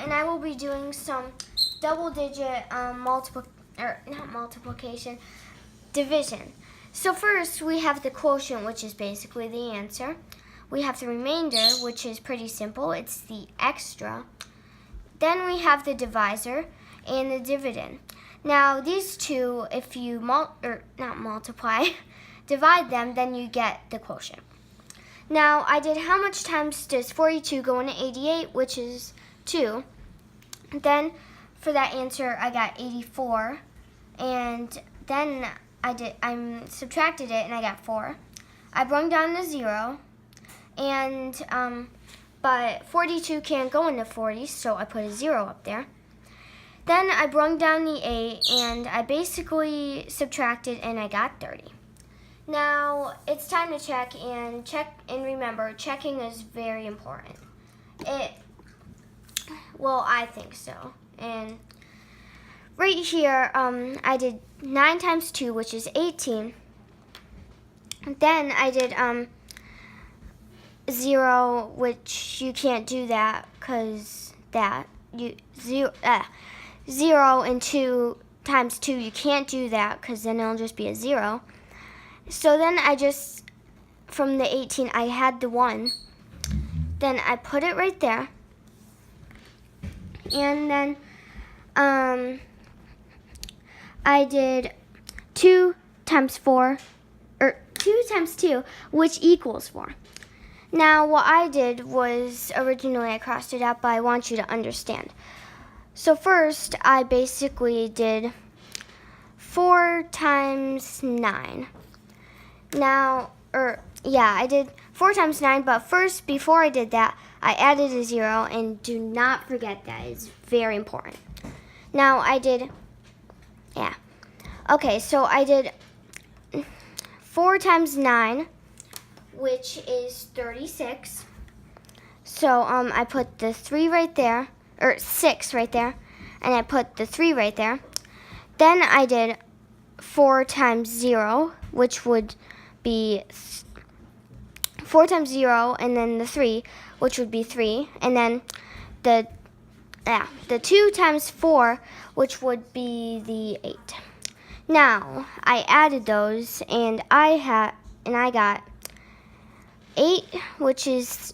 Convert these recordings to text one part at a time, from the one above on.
and I will be doing some double-digit division. So first we have the quotient, which is basically the answer. We have the remainder, which is pretty simple. It's the extra. Then we have the divisor and the dividend. Now these two, if you divide them, then you get the quotient. Now I did how much times does 42 go into 88, which is 2. Then for that answer I got 84, and then I subtracted it and I got 4. I brought down the 0, and but 42 can't go into 40, so I put a 0 up there. Then I brought down the 8, and I basically subtracted, and I got 30. Now it's time to check, and remember, checking is very important. Well, I think so. And right here, I did 9 times 2, which is 18. Then I did 0, which you can't do that because 0 and 2 times 2, you can't do that because then it'll just be a 0. So then from the 18, I had the 1. Then I put it right there. And then I did 2 times 4, or 2 times 2, which equals 4. Now what I did was, originally I crossed it out, but I want you to understand. So first, I basically did 4 times 9. I did 4 times 9, but first, before I did that, I added a 0, and do not forget that. It's very important. Now I did, so I did 4 times 9, which is 36. So I put the 3 right there, or 6 right there, and I put the 3 right there. Then I did 4 times 0, which would be 4 times 0, and then the 3, which would be 3, and then the 2 times 4, which would be the 8. Now I added those, and I got 8, which is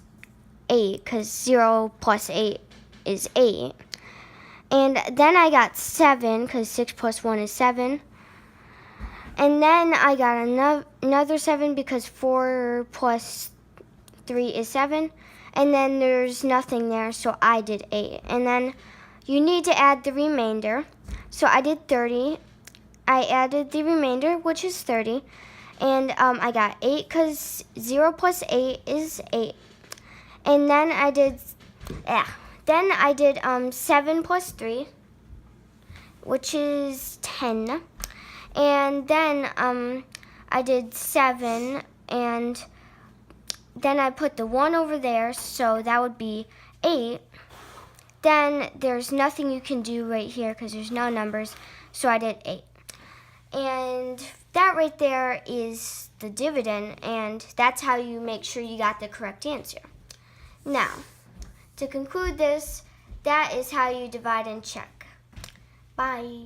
8, because 0 plus 8 is 8. And then I got 7, because 6 plus 1 is 7. And then I got another 7, because 4 plus 3 is 7. And then there's nothing there, so I did 8. And then you need to add the remainder. So I did 30. I added the remainder, which is 30. And I got 8, because 0 plus 8 is 8. And then I did 7 plus 3, which is 10. And then I did 7, and then I put the 1 over there, so that would be 8. Then there's nothing you can do right here because there's no numbers, so I did 8. And that right there is the dividend, and that's how you make sure you got the correct answer. Now, to conclude this, that is how you divide and check. Bye.